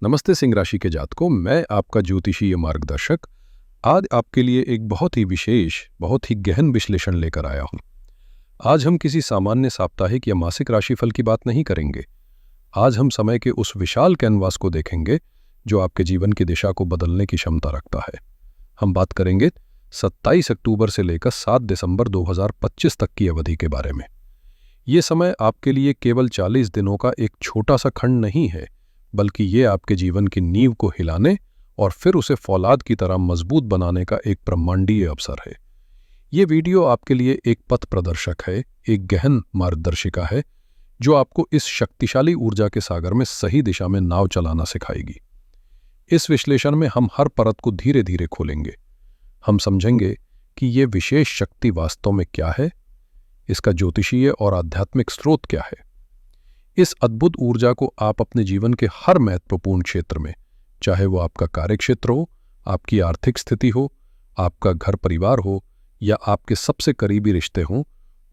नमस्ते सिंह राशि के जातकों, मैं आपका ज्योतिषीय मार्गदर्शक आज आपके लिए एक बहुत ही विशेष, बहुत ही गहन विश्लेषण लेकर आया हूं। आज हम किसी सामान्य साप्ताहिक या मासिक राशिफल की बात नहीं करेंगे। आज हम समय के उस विशाल कैनवास को देखेंगे जो आपके जीवन की दिशा को बदलने की क्षमता रखता है। हम बात करेंगे 27 अक्टूबर से लेकर 7 दिसंबर 2025 तक की अवधि के बारे में। ये समय आपके लिए केवल 40 दिनों का एक छोटा सा खंड नहीं है, बल्कि ये आपके जीवन की नींव को हिलाने और फिर उसे फौलाद की तरह मजबूत बनाने का एक ब्रह्मांडीय अवसर है। ये वीडियो आपके लिए एक पथ प्रदर्शक है, एक गहन मार्गदर्शिका है जो आपको इस शक्तिशाली ऊर्जा के सागर में सही दिशा में नाव चलाना सिखाएगी। इस विश्लेषण में हम हर परत को धीरे धीरे खोलेंगे। हम समझेंगे कि ये विशेष शक्ति वास्तव में क्या है, इसका ज्योतिषीय और आध्यात्मिक स्रोत क्या है। इस अद्भुत ऊर्जा को आप अपने जीवन के हर महत्वपूर्ण क्षेत्र में, चाहे वो आपका कार्यक्षेत्र हो, आपकी आर्थिक स्थिति हो, आपका घर परिवार हो या आपके सबसे करीबी रिश्ते हों,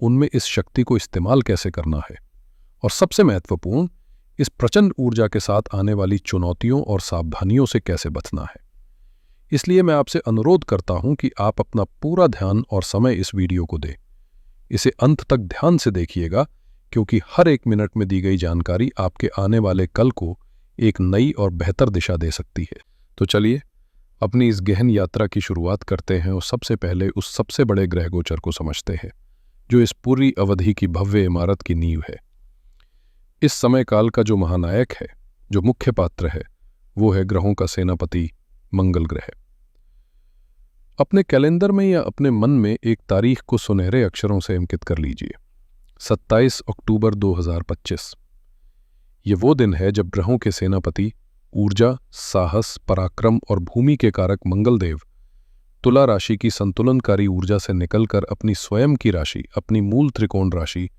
उनमें इस शक्ति को इस्तेमाल कैसे करना है और सबसे महत्वपूर्ण, इस प्रचंड ऊर्जा के साथ आने वाली चुनौतियों और सावधानियों से कैसे बचना है। इसलिए मैं आपसे अनुरोध करता हूं कि आप अपना पूरा ध्यान और समय इस वीडियो को दें। इसे अंत तक ध्यान से देखिएगा, क्योंकि हर एक मिनट में दी गई जानकारी आपके आने वाले कल को एक नई और बेहतर दिशा दे सकती है। तो चलिए अपनी इस गहन यात्रा की शुरुआत करते हैं और सबसे पहले उस सबसे बड़े ग्रह गोचर को समझते हैं जो इस पूरी अवधि की भव्य इमारत की नींव है। इस समय काल का जो महानायक है, जो मुख्य पात्र है, वो है ग्रहों का सेनापति मंगल ग्रह। अपने कैलेंडर में या अपने मन में एक तारीख को सुनहरे अक्षरों से अंकित कर लीजिए, 27 अक्टूबर 2025। ये वो दिन है जब ग्रहों के सेनापति, ऊर्जा, साहस, पराक्रम और भूमि के कारक मंगलदेव तुला राशि की संतुलनकारी ऊर्जा से निकलकर अपनी स्वयं की राशि, अपनी मूल त्रिकोण राशि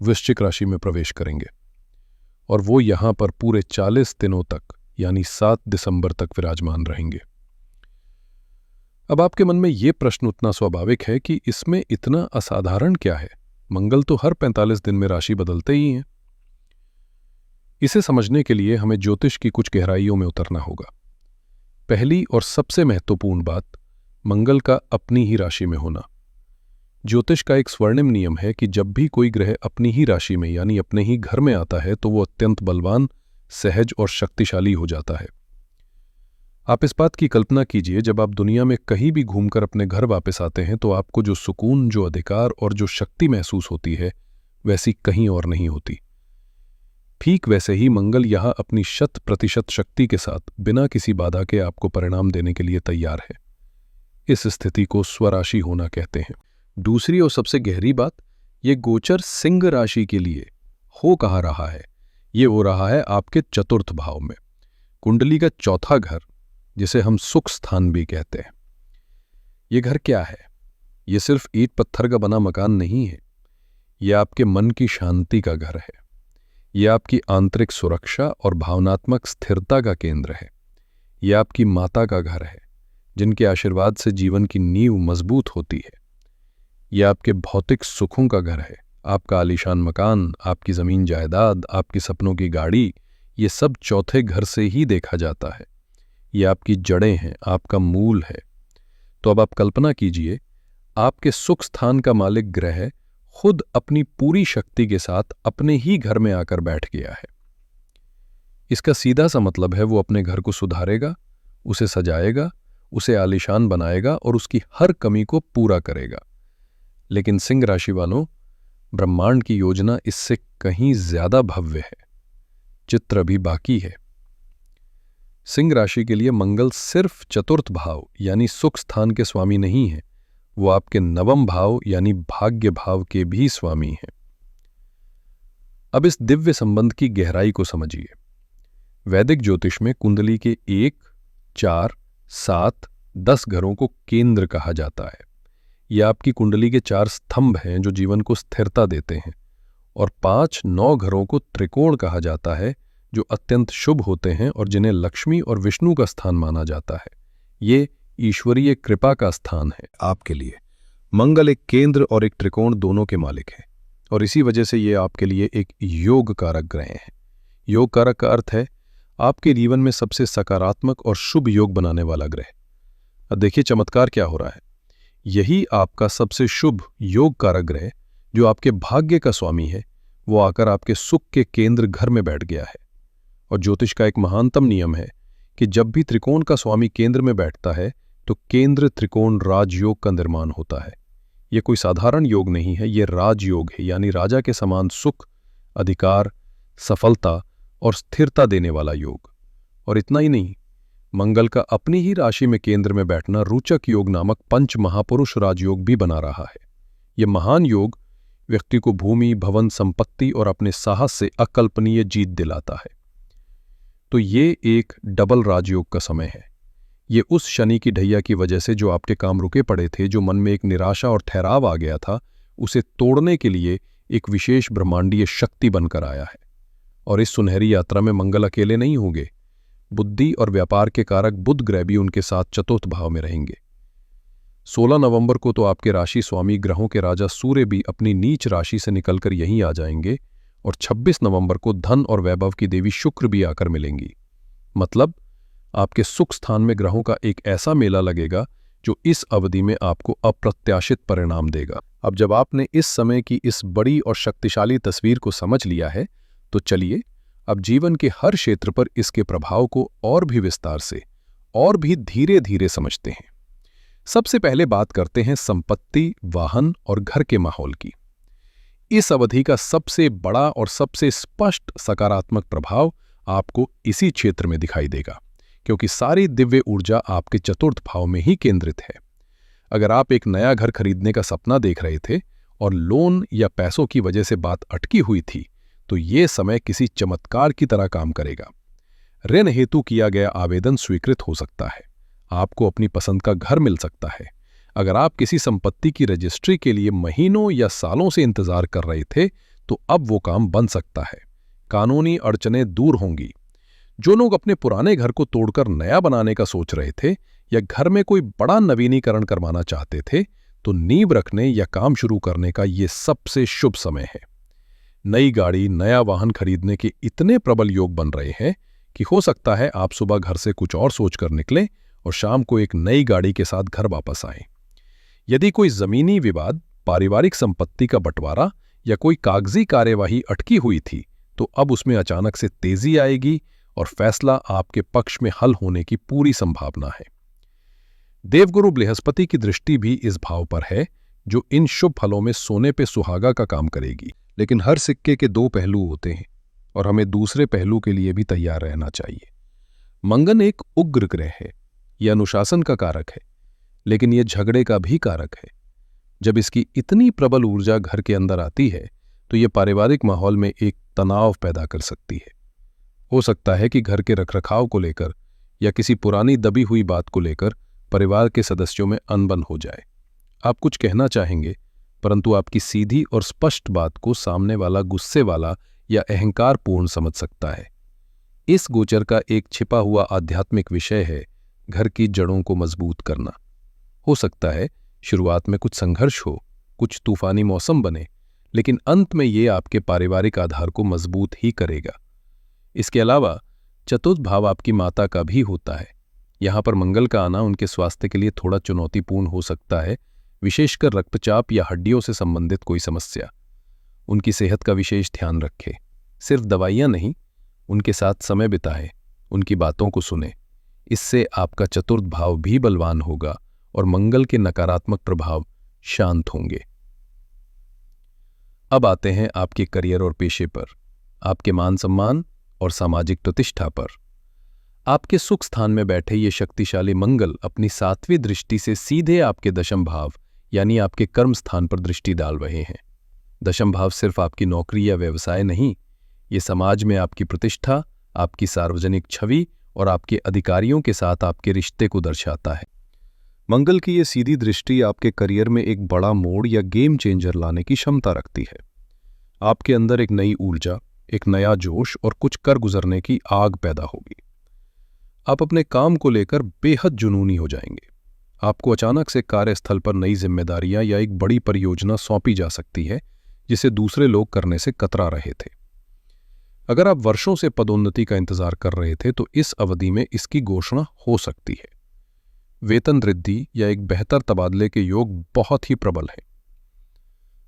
वृश्चिक राशि में प्रवेश करेंगे और वो यहां पर पूरे 40 दिनों तक यानी 7 दिसंबर तक विराजमान रहेंगे। अब आपके मन में ये प्रश्न उतना स्वाभाविक है कि इसमें इतना असाधारण क्या है? मंगल तो हर 45 दिन में राशि बदलते ही हैं। इसे समझने के लिए हमें ज्योतिष की कुछ गहराइयों में उतरना होगा। पहली और सबसे महत्वपूर्ण बात, मंगल का अपनी ही राशि में होना। ज्योतिष का एक स्वर्णिम नियम है कि जब भी कोई ग्रह अपनी ही राशि में यानी अपने ही घर में आता है तो वो अत्यंत बलवान, सहज और शक्तिशाली हो जाता है। आप इस बात की कल्पना कीजिए, जब आप दुनिया में कहीं भी घूमकर अपने घर वापस आते हैं तो आपको जो सुकून, जो अधिकार और जो शक्ति महसूस होती है, वैसी कहीं और नहीं होती। ठीक वैसे ही मंगल यहां अपनी 100% शक्ति के साथ बिना किसी बाधा के आपको परिणाम देने के लिए तैयार है। इस स्थिति को स्वराशि होना कहते हैं। दूसरी और सबसे गहरी बात, ये गोचर सिंह राशि के लिए हो कहाँ रहा है? ये हो रहा है आपके चतुर्थ भाव में, कुंडली का चौथा घर, जिसे हम सुख स्थान भी कहते हैं। ये घर क्या है? ये सिर्फ ईंट पत्थर का बना मकान नहीं है। ये आपके मन की शांति का घर है। ये आपकी आंतरिक सुरक्षा और भावनात्मक स्थिरता का केंद्र है। ये आपकी माता का घर है, जिनके आशीर्वाद से जीवन की नींव मजबूत होती है। ये आपके भौतिक सुखों का घर है। आपका आलीशान मकान, आपकी जमीन जायदाद, आपकी सपनों की गाड़ी, ये सब चौथे घर से ही देखा जाता है। ये आपकी जड़ें हैं, आपका मूल है। तो अब आप कल्पना कीजिए, आपके सुख स्थान का मालिक ग्रह खुद अपनी पूरी शक्ति के साथ अपने ही घर में आकर बैठ गया है। इसका सीधा सा मतलब है वो अपने घर को सुधारेगा, उसे सजाएगा, उसे आलीशान बनाएगा और उसकी हर कमी को पूरा करेगा। लेकिन सिंह राशि वालों, ब्रह्मांड की योजना इससे कहीं ज्यादा भव्य है। चित्र अभी बाकी है। सिंह राशि के लिए मंगल सिर्फ चतुर्थ भाव यानी सुख स्थान के स्वामी नहीं है, वो आपके नवम भाव यानी भाग्य भाव के भी स्वामी हैं। अब इस दिव्य संबंध की गहराई को समझिए। वैदिक ज्योतिष में कुंडली के 1, 4, 7, 10 घरों को केंद्र कहा जाता है। ये आपकी कुंडली के 4 स्तंभ हैं जो जीवन को स्थिरता देते हैं, और 5, 9 घरों को त्रिकोण कहा जाता है जो अत्यंत शुभ होते हैं और जिन्हें लक्ष्मी और विष्णु का स्थान माना जाता है। ये ईश्वरीय कृपा का स्थान है आपके लिए। मंगल एक केंद्र और एक त्रिकोण दोनों के मालिक है, और इसी वजह से ये आपके लिए एक योग कारक ग्रह हैं। योग कारक का अर्थ है आपके जीवन में सबसे सकारात्मक और शुभ योग बनाने वाला ग्रह। अब देखिए चमत्कार क्या हो रहा है। यही आपका सबसे शुभ योग कारक ग्रह, जो आपके भाग्य का स्वामी है, वो आकर आपके सुख के केंद्र घर में बैठ गया है। और ज्योतिष का एक महानतम नियम है कि जब भी त्रिकोण का स्वामी केंद्र में बैठता है तो केंद्र त्रिकोण राजयोग का निर्माण होता है। यह कोई साधारण योग नहीं है, यह राजयोग है, यानी राजा के समान सुख, अधिकार, सफलता और स्थिरता देने वाला योग। और इतना ही नहीं, मंगल का अपनी ही राशि में केंद्र में बैठना रोचक योग नामक पंच महापुरुष राजयोग भी बना रहा है। यह महान योग व्यक्ति को भूमि, भवन, संपत्ति और अपने साहस से अकल्पनीय जीत दिलाता है। तो ये एक डबल राजयोग का समय है। ये उस शनि की ढैया की वजह से जो आपके काम रुके पड़े थे, जो मन में एक निराशा और ठहराव आ गया था, उसे तोड़ने के लिए एक विशेष ब्रह्मांडीय शक्ति बनकर आया है। और इस सुनहरी यात्रा में मंगल अकेले नहीं होंगे। बुद्धि और व्यापार के कारक बुध ग्रह भी उनके साथ चतुर्थ भाव में रहेंगे। 16 नवंबर को तो आपके राशि स्वामी ग्रहों के राजा सूर्य भी अपनी नीच राशि से निकलकर यहीं आ जाएंगे। और 26 नवंबर को धन और वैभव की देवी शुक्र भी आकर मिलेंगी। मतलब आपके सुख स्थान में ग्रहों का एक ऐसा मेला लगेगा जो इस अवधि में आपको अप्रत्याशित परिणाम देगा। अब जब आपने इस समय की इस बड़ी और शक्तिशाली तस्वीर को समझ लिया है, तो चलिए अब जीवन के हर क्षेत्र पर इसके प्रभाव को और भी विस्तार से और भी धीरे धीरे समझते हैं। सबसे पहले बात करते हैं संपत्ति, वाहन और घर के माहौल की। इस अवधि का सबसे बड़ा और सबसे स्पष्ट सकारात्मक प्रभाव आपको इसी क्षेत्र में दिखाई देगा, क्योंकि सारी दिव्य ऊर्जा आपके चतुर्थ भाव में ही केंद्रित है। अगर आप एक नया घर खरीदने का सपना देख रहे थे और लोन या पैसों की वजह से बात अटकी हुई थी, तो ये समय किसी चमत्कार की तरह काम करेगा। ऋण हेतु किया गया आवेदन स्वीकृत हो सकता है। आपको अपनी पसंद का घर मिल सकता है। अगर आप किसी संपत्ति की रजिस्ट्री के लिए महीनों या सालों से इंतजार कर रहे थे, तो अब वो काम बन सकता है। कानूनी अड़चनें दूर होंगी। जो लोग अपने पुराने घर को तोड़कर नया बनाने का सोच रहे थे या घर में कोई बड़ा नवीनीकरण करवाना चाहते थे, तो नींव रखने या काम शुरू करने का ये सबसे शुभ समय है। नई गाड़ी, नया वाहन खरीदने के इतने प्रबल योग बन रहे हैं कि हो सकता है आप सुबह घर से कुछ और सोचकर निकलें और शाम को एक नई गाड़ी के साथ घर वापस आएं। यदि कोई जमीनी विवाद, पारिवारिक संपत्ति का बंटवारा या कोई कागजी कार्यवाही अटकी हुई थी, तो अब उसमें अचानक से तेजी आएगी और फैसला आपके पक्ष में हल होने की पूरी संभावना है। देवगुरु बृहस्पति की दृष्टि भी इस भाव पर है, जो इन शुभ फलों में सोने पे सुहागा का काम करेगी। लेकिन हर सिक्के के दो पहलू होते हैं और हमें दूसरे पहलू के लिए भी तैयार रहना चाहिए। मंगल एक उग्र ग्रह है, यह अनुशासन का कारक है, लेकिन यह झगड़े का भी कारक है। जब इसकी इतनी प्रबल ऊर्जा घर के अंदर आती है, तो यह पारिवारिक माहौल में एक तनाव पैदा कर सकती है। हो सकता है कि घर के रखरखाव को लेकर या किसी पुरानी दबी हुई बात को लेकर परिवार के सदस्यों में अनबन हो जाए। आप कुछ कहना चाहेंगे, परंतु आपकी सीधी और स्पष्ट बात को सामने वाला गुस्से वाला या अहंकारपूर्ण समझ सकता है। इस गोचर का एक छिपा हुआ आध्यात्मिक विषय है घर की जड़ों को मजबूत करना। हो सकता है शुरुआत में कुछ संघर्ष हो, कुछ तूफानी मौसम बने, लेकिन अंत में ये आपके पारिवारिक आधार को मजबूत ही करेगा। इसके अलावा चतुर्थ भाव आपकी माता का भी होता है। यहाँ पर मंगल का आना उनके स्वास्थ्य के लिए थोड़ा चुनौतीपूर्ण हो सकता है, विशेषकर रक्तचाप या हड्डियों से संबंधित कोई समस्या। उनकी सेहत का विशेष ध्यान रखें। सिर्फ दवाइयाँ नहीं, उनके साथ समय बिताएं, उनकी बातों को सुनें। इससे आपका चतुर्थ भाव भी बलवान होगा और मंगल के नकारात्मक प्रभाव शांत होंगे। अब आते हैं आपके करियर और पेशे पर, आपके मान सम्मान और सामाजिक प्रतिष्ठा पर। आपके सुख स्थान में बैठे ये शक्तिशाली मंगल अपनी 7वीं दृष्टि से सीधे आपके दशम भाव यानी आपके कर्म स्थान पर दृष्टि डाल रहे हैं। दशम भाव सिर्फ आपकी नौकरी या व्यवसाय नहीं, ये समाज में आपकी प्रतिष्ठा, आपकी सार्वजनिक छवि और आपके अधिकारियों के साथ आपके रिश्ते को दर्शाता है। मंगल की ये सीधी दृष्टि आपके करियर में एक बड़ा मोड़ या गेम चेंजर लाने की क्षमता रखती है। आपके अंदर एक नई ऊर्जा, एक नया जोश और कुछ कर गुजरने की आग पैदा होगी। आप अपने काम को लेकर बेहद जुनूनी हो जाएंगे। आपको अचानक से कार्यस्थल पर नई जिम्मेदारियां या एक बड़ी परियोजना सौंपी जा सकती है, जिसे दूसरे लोग करने से कतरा रहे थे। अगर आप वर्षों से पदोन्नति का इंतजार कर रहे थे तो इस अवधि में इसकी घोषणा हो सकती है। वेतन वृद्धि या एक बेहतर तबादले के योग बहुत ही प्रबल है।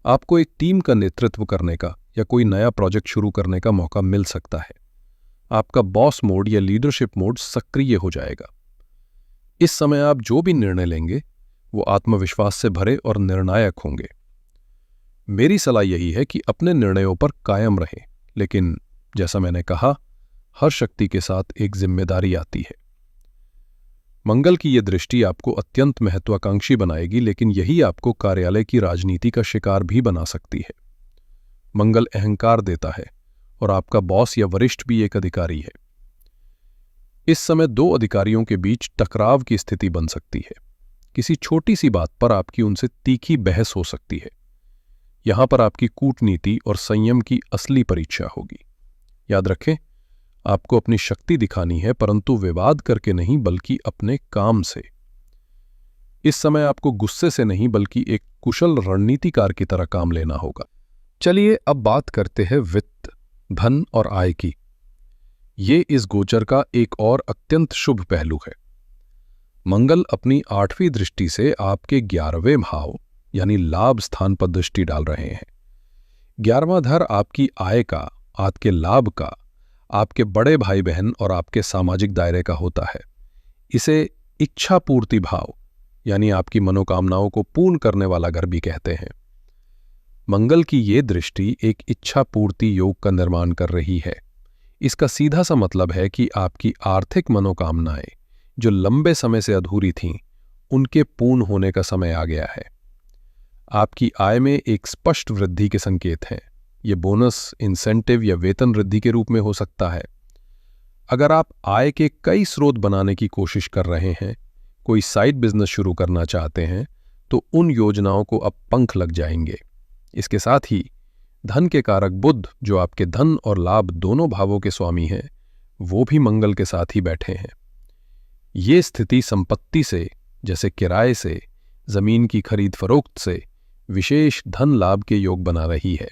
आपको एक टीम का नेतृत्व करने का या कोई नया प्रोजेक्ट शुरू करने का मौका मिल सकता है। आपका बॉस मोड या लीडरशिप मोड सक्रिय हो जाएगा। इस समय आप जो भी निर्णय लेंगे वो आत्मविश्वास से भरे और निर्णायक होंगे। मेरी सलाह यही है कि अपने निर्णयों पर कायम रहें, लेकिन जैसा मैंने कहा, हर शक्ति के साथ एक जिम्मेदारी आती है। मंगल की यह दृष्टि आपको अत्यंत महत्वाकांक्षी बनाएगी, लेकिन यही आपको कार्यालय की राजनीति का शिकार भी बना सकती है। मंगल अहंकार देता है और आपका बॉस या वरिष्ठ भी एक अधिकारी है। इस समय दो अधिकारियों के बीच टकराव की स्थिति बन सकती है। किसी छोटी सी बात पर आपकी उनसे तीखी बहस हो सकती है। यहां पर आपकी कूटनीति और संयम की असली परीक्षा होगी। याद रखें, आपको अपनी शक्ति दिखानी है, परंतु विवाद करके नहीं, बल्कि अपने काम से। इस समय आपको गुस्से से नहीं, बल्कि एक कुशल रणनीतिकार की तरह काम लेना होगा। चलिए अब बात करते हैं वित्त, धन और आय की। ये इस गोचर का एक और अत्यंत शुभ पहलू है। मंगल अपनी 8वीं दृष्टि से आपके 11वें भाव यानी लाभ स्थान पर दृष्टि डाल रहे हैं। 11वां घर आपकी आय का, आपके लाभ का, आपके बड़े भाई बहन और आपके सामाजिक दायरे का होता है। इसे इच्छा पूर्ति भाव यानी आपकी मनोकामनाओं को पूर्ण करने वाला घर भी कहते हैं। मंगल की ये दृष्टि एक इच्छा पूर्ति योग का निर्माण कर रही है। इसका सीधा सा मतलब है कि आपकी आर्थिक मनोकामनाएं जो लंबे समय से अधूरी थीं, उनके पूर्ण होने का समय आ गया है। आपकी आय में एक स्पष्ट वृद्धि के संकेत हैं। ये बोनस, इंसेंटिव या वेतन वृद्धि के रूप में हो सकता है। अगर आप आय के कई स्रोत बनाने की कोशिश कर रहे हैं, कोई साइड बिजनेस शुरू करना चाहते हैं, तो उन योजनाओं को अब पंख लग जाएंगे। इसके साथ ही धन के कारक बुध, जो आपके धन और लाभ दोनों भावों के स्वामी हैं, वो भी मंगल के साथ ही बैठे हैं। ये स्थिति संपत्ति से, जैसे किराए से, जमीन की खरीद फरोख्त से विशेष धन लाभ के योग बना रही है।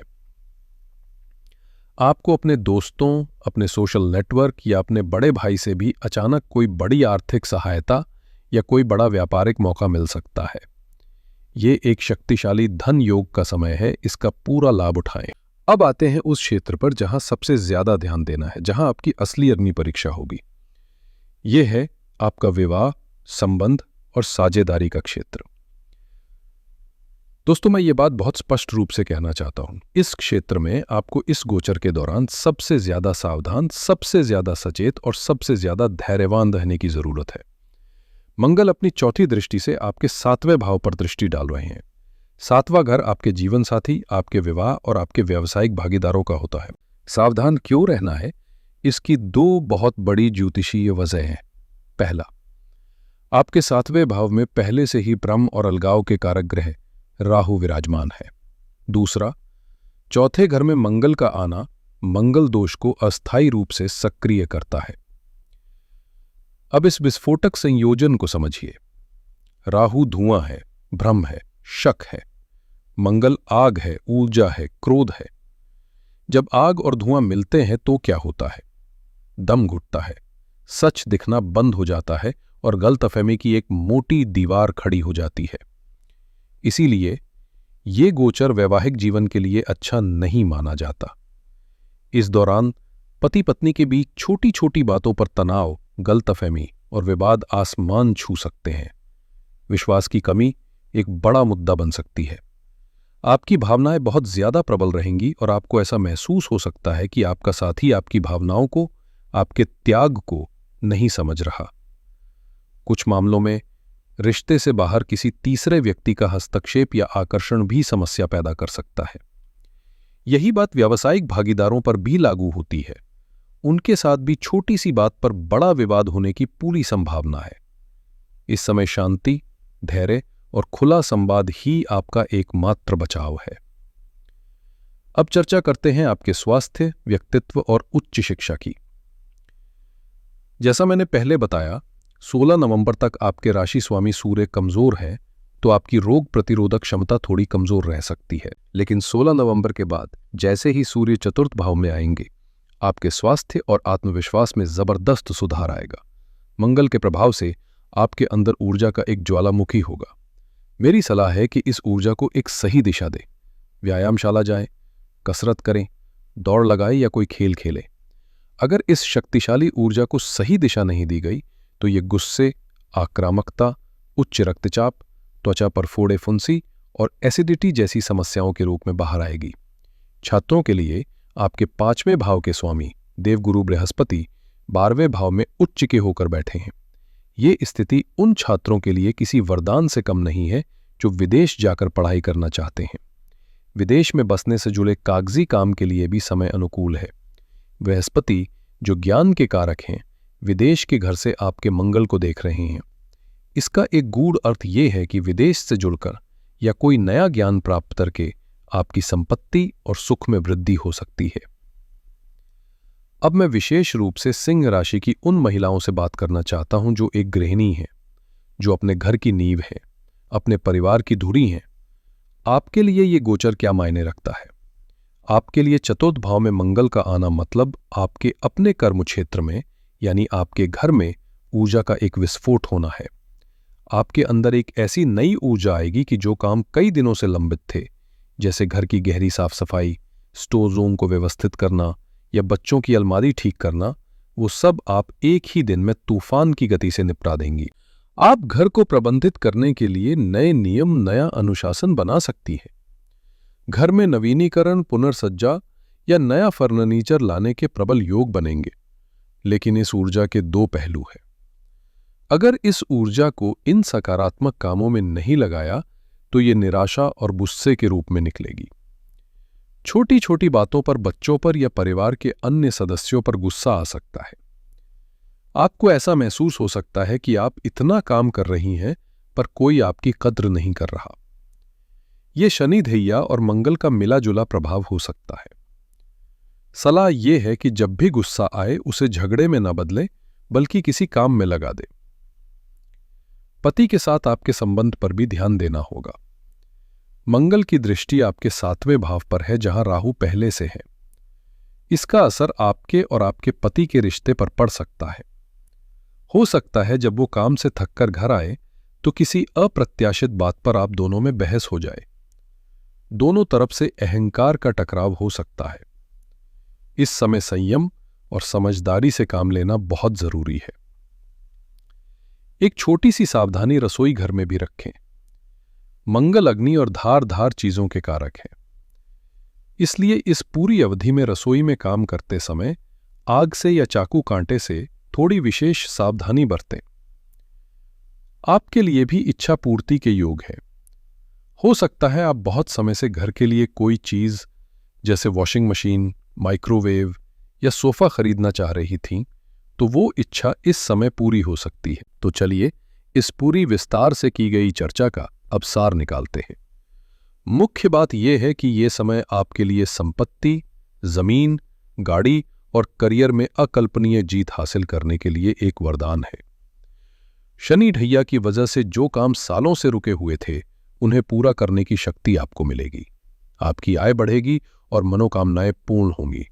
आपको अपने दोस्तों, अपने सोशल नेटवर्क या अपने बड़े भाई से भी अचानक कोई बड़ी आर्थिक सहायता या कोई बड़ा व्यापारिक मौका मिल सकता है। ये एक शक्तिशाली धन योग का समय है, इसका पूरा लाभ उठाएं। अब आते हैं उस क्षेत्र पर जहां सबसे ज्यादा ध्यान देना है, जहां आपकी असली अग्नि परीक्षा होगी। यह है आपका विवाह, संबंध और साझेदारी का क्षेत्र। दोस्तों, मैं ये बात बहुत स्पष्ट रूप से कहना चाहता हूं, इस क्षेत्र में आपको इस गोचर के दौरान सबसे ज्यादा सावधान, सबसे ज्यादा सचेत और सबसे ज्यादा धैर्यवान रहने की जरूरत है। मंगल अपनी 4थी दृष्टि से आपके 7वें भाव पर दृष्टि डाल रहे हैं। 7वां घर आपके जीवन साथी, आपके विवाह और आपके व्यावसायिक भागीदारों का होता है। सावधान क्यों रहना है, इसकी 2 बहुत बड़ी ज्योतिषीय वजह हैं। पहला, आपके 7वें भाव में पहले से ही भ्रम और अलगाव के कारक ग्रह राहु विराजमान है। दूसरा, 4थे घर में मंगल का आना मंगल दोष को अस्थायी रूप से सक्रिय करता है। अब इस विस्फोटक संयोजन को समझिए। राहु धुआं है, भ्रम है, शक है। मंगल आग है, ऊर्जा है, क्रोध है। जब आग और धुआं मिलते हैं तो क्या होता है? दम घुटता है, सच दिखना बंद हो जाता है और गलतफहमी की एक मोटी दीवार खड़ी हो जाती है। इसीलिए ये गोचर वैवाहिक जीवन के लिए अच्छा नहीं माना जाता। इस दौरान पति पत्नी के बीच छोटी छोटी बातों पर तनाव, गलतफहमी और विवाद आसमान छू सकते हैं। विश्वास की कमी एक बड़ा मुद्दा बन सकती है। आपकी भावनाएं बहुत ज्यादा प्रबल रहेंगी और आपको ऐसा महसूस हो सकता है कि आपका साथी आपकी भावनाओं को, आपके त्याग को नहीं समझ रहा। कुछ मामलों में रिश्ते से बाहर किसी तीसरे व्यक्ति का हस्तक्षेप या आकर्षण भी समस्या पैदा कर सकता है। यही बात व्यावसायिक भागीदारों पर भी लागू होती है। उनके साथ भी छोटी सी बात पर बड़ा विवाद होने की पूरी संभावना है। इस समय शांति, धैर्य और खुला संवाद ही आपका एकमात्र बचाव है। अब चर्चा करते हैं आपके स्वास्थ्य, व्यक्तित्व और उच्च शिक्षा की। जैसा मैंने पहले बताया, 16 नवंबर तक आपके राशि स्वामी सूर्य कमजोर है, तो आपकी रोग प्रतिरोधक क्षमता थोड़ी कमजोर रह सकती है। लेकिन 16 नवंबर के बाद जैसे ही सूर्य चतुर्थ भाव में आएंगे, आपके स्वास्थ्य और आत्मविश्वास में जबरदस्त सुधार आएगा। मंगल के प्रभाव से आपके अंदर ऊर्जा का एक ज्वालामुखी होगा। मेरी सलाह है कि इस ऊर्जा को एक सही दिशा दें। व्यायामशाला जाएं, कसरत करें, दौड़ लगाएं या कोई खेल खेलें। अगर इस शक्तिशाली ऊर्जा को सही दिशा नहीं दी गई तो ये गुस्से, आक्रामकता, उच्च रक्तचाप, त्वचा पर फोड़े फुंसी और एसिडिटी जैसी समस्याओं के रूप में बाहर आएगी। छात्रों के लिए आपके 5वें भाव के स्वामी देवगुरु बृहस्पति 12वें भाव में उच्च के होकर बैठे हैं। ये स्थिति उन छात्रों के लिए किसी वरदान से कम नहीं है जो विदेश जाकर पढ़ाई करना चाहते हैं। विदेश में बसने से जुड़े कागजी काम के लिए भी समय अनुकूल है। बृहस्पति जो ज्ञान के कारक हैं, विदेश के घर से आपके मंगल को देख रहे हैं। इसका एक गूढ़ अर्थ ये है कि विदेश से जुड़कर या कोई नया ज्ञान प्राप्त करके आपकी संपत्ति और सुख में वृद्धि हो सकती है। अब मैं विशेष रूप से सिंह राशि की उन महिलाओं से बात करना चाहता हूं जो एक गृहिणी हैं, जो अपने घर की नींव है, अपने परिवार की धुरी हैं। आपके लिए ये गोचर क्या मायने रखता है? आपके लिए चतुर्थ भाव में मंगल का आना मतलब आपके अपने कर्म क्षेत्र में यानी आपके घर में ऊर्जा का एक विस्फोट होना है। आपके अंदर एक ऐसी नई ऊर्जा आएगी कि जो काम कई दिनों से लंबित थे, जैसे घर की गहरी साफ सफाई, स्टोर रूम को व्यवस्थित करना या बच्चों की अलमारी ठीक करना, वो सब आप एक ही दिन में तूफान की गति से निपटा देंगी। आप घर को प्रबंधित करने के लिए नए नियम, नया अनुशासन बना सकती है। घर में नवीनीकरण, पुनर्सज्जा या नया फर्नीचर लाने के प्रबल योग बनेंगे। लेकिन इस ऊर्जा के दो पहलू हैं। अगर इस ऊर्जा को इन सकारात्मक कामों में नहीं लगाया तो ये निराशा और गुस्से के रूप में निकलेगी। छोटी छोटी बातों पर बच्चों पर या परिवार के अन्य सदस्यों पर गुस्सा आ सकता है। आपको ऐसा महसूस हो सकता है कि आप इतना काम कर रही हैं पर कोई आपकी कद्र नहीं कर रहा। यह शनि ध्येया और मंगल का मिला जुला प्रभाव हो सकता है। सलाह यह है कि जब भी गुस्सा आए उसे झगड़े में न बदलें बल्कि किसी काम में लगा दें। पति के साथ आपके संबंध पर भी ध्यान देना होगा। मंगल की दृष्टि आपके 7वें भाव पर है जहां राहु पहले से है। इसका असर आपके और आपके पति के रिश्ते पर पड़ सकता है। हो सकता है जब वो काम से थककर घर आए तो किसी अप्रत्याशित बात पर आप दोनों में बहस हो जाए। दोनों तरफ से अहंकार का टकराव हो सकता है। इस समय संयम और समझदारी से काम लेना बहुत जरूरी है। एक छोटी सी सावधानी रसोई घर में भी रखें। मंगल अग्नि और धार चीजों के कारक हैं। इसलिए इस पूरी अवधि में रसोई में काम करते समय आग से या चाकू कांटे से थोड़ी विशेष सावधानी बरतें। आपके लिए भी इच्छा पूर्ति के योग है। हो सकता है आप बहुत समय से घर के लिए कोई चीज जैसे वॉशिंग मशीन, माइक्रोवेव या सोफा खरीदना चाह रही थीं, तो वो इच्छा इस समय पूरी हो सकती है। तो चलिए इस पूरी विस्तार से की गई चर्चा का अब सार निकालते हैं। मुख्य बात यह है कि ये समय आपके लिए संपत्ति, जमीन, गाड़ी और करियर में अकल्पनीय जीत हासिल करने के लिए एक वरदान है। शनि ढैया की वजह से जो काम सालों से रुके हुए थे उन्हें पूरा करने की शक्ति आपको मिलेगी। आपकी आय बढ़ेगी और मनोकामनाएं पूर्ण होंगी।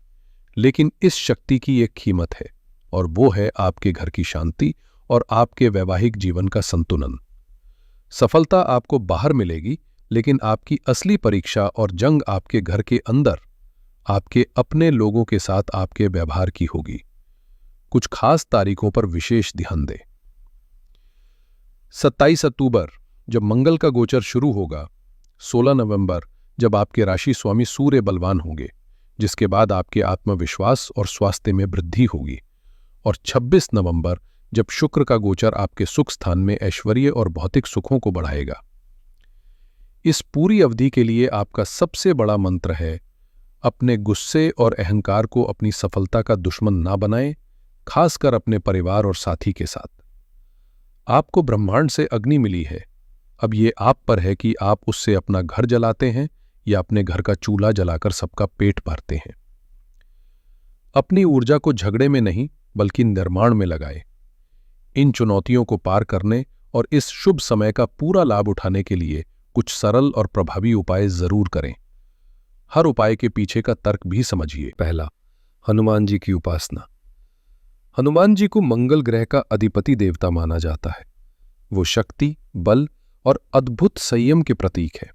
लेकिन इस शक्ति की एक कीमत है और वो है आपके घर की शांति और आपके वैवाहिक जीवन का संतुलन। सफलता आपको बाहर मिलेगी, लेकिन आपकी असली परीक्षा और जंग आपके घर के अंदर, आपके अपने लोगों के साथ आपके व्यवहार की होगी। कुछ खास तारीखों पर विशेष ध्यान दें। 27 अक्टूबर जब मंगल का गोचर शुरू होगा, 16 नवंबर जब आपके राशि स्वामी सूर्य बलवान होंगे, जिसके बाद आपके आत्मविश्वास और स्वास्थ्य में वृद्धि होगी, और 26 नवंबर जब शुक्र का गोचर आपके सुख स्थान में ऐश्वर्य और भौतिक सुखों को बढ़ाएगा। इस पूरी अवधि के लिए आपका सबसे बड़ा मंत्र है, अपने गुस्से और अहंकार को अपनी सफलता का दुश्मन ना बनाएं, खासकर अपने परिवार और साथी के साथ। आपको ब्रह्मांड से अग्नि मिली है। अब ये आप पर है कि आप उससे अपना घर जलाते हैं या अपने घर का चूल्हा जलाकर सबका पेट भरते हैं। अपनी ऊर्जा को झगड़े में नहीं बल्कि निर्माण में लगाएं। इन चुनौतियों को पार करने और इस शुभ समय का पूरा लाभ उठाने के लिए कुछ सरल और प्रभावी उपाय जरूर करें। हर उपाय के पीछे का तर्क भी समझिए। पहला, हनुमान जी की उपासना। हनुमान जी को मंगल ग्रह का अधिपति देवता माना जाता है। वो शक्ति, बल और अद्भुत संयम के प्रतीक है।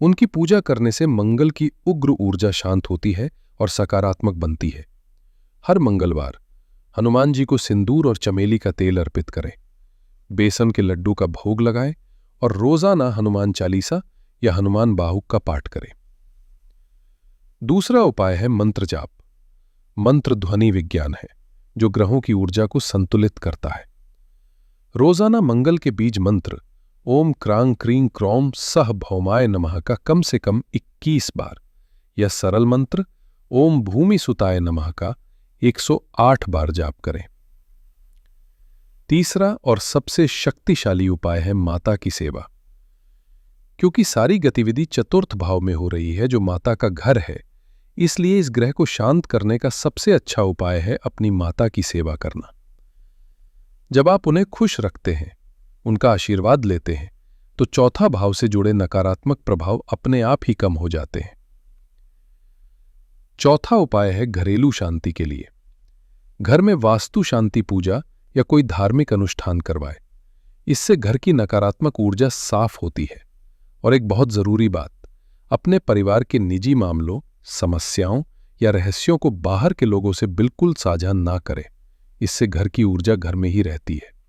उनकी पूजा करने से मंगल की उग्र ऊर्जा शांत होती है और सकारात्मक बनती है। हर मंगलवार हनुमान जी को सिंदूर और चमेली का तेल अर्पित करें, बेसन के लड्डू का भोग लगाएं और रोजाना हनुमान चालीसा या हनुमान बाहुक का पाठ करें। दूसरा उपाय है मंत्र जाप। मंत्र ध्वनि विज्ञान है जो ग्रहों की ऊर्जा को संतुलित करता है। रोजाना मंगल के बीज मंत्र ओम क्रांग क्रीं क्रौम सह भौमाय नमः का कम से कम 21 बार या सरल मंत्र ओम भूमि सुताय नमः का 108 बार जाप करें। तीसरा और सबसे शक्तिशाली उपाय है माता की सेवा। क्योंकि सारी गतिविधि चतुर्थ भाव में हो रही है जो माता का घर है, इसलिए इस ग्रह को शांत करने का सबसे अच्छा उपाय है अपनी माता की सेवा करना। जब आप उन्हें खुश रखते हैं, उनका आशीर्वाद लेते हैं, तो चौथा भाव से जुड़े नकारात्मक प्रभाव अपने आप ही कम हो जाते हैं। चौथा उपाय है घरेलू शांति के लिए। घर में वास्तु शांति पूजा या कोई धार्मिक अनुष्ठान करवाए। इससे घर की नकारात्मक ऊर्जा साफ होती है। और एक बहुत जरूरी बात, अपने परिवार के निजी मामलों, समस्याओं या रहस्यों को बाहर के लोगों से बिल्कुल साझा ना करें। इससे घर की ऊर्जा घर में ही रहती है।